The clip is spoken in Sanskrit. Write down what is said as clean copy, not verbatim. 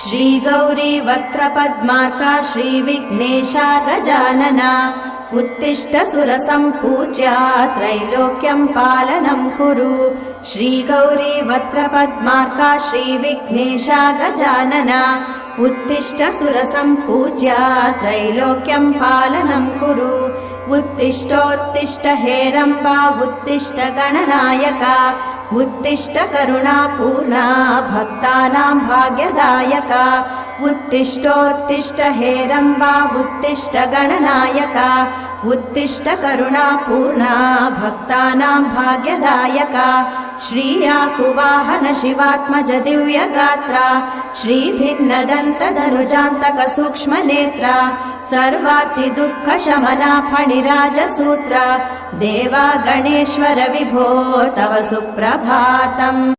श्रीगौरी वक्त्रपद्मार्का श्रीविघ्नेशा गजानना उत्तिष्ठ सुरसम्पूज्या त्रैलोक्यं पालनं कुरु। श्रीगौरी वक्त्रपद्मार्का श्रीविघ्नेशा गजानना उत्तिष्ठ सुरसम्पूज्या त्रैलोक्यं पालनं कुरु। उत्तिष्ठोत्तिष्ठ हेरम्बा उत्तिष्ठ गणनायका उत्तिष्ठ करुणापूर्णा भक्तानां भाग्यदायका। उत्तिष्ठोत्तिष्ठ हेरम्बा उत्तिष्ठ गणनायका उत्तिष्ठ करुणापूर्णा भक्तानां भाग्यदायका। श्रीयाकुवाहन शिवात्मज दिव्यगात्रा श्रीभिन्नदन्तधनुजान्तक सूक्ष्मनेत्रा सर्वार्ति दुःखशमना फणिराजसूत्रा देवा गणेश्वर विभो तव सुप्रभातम्।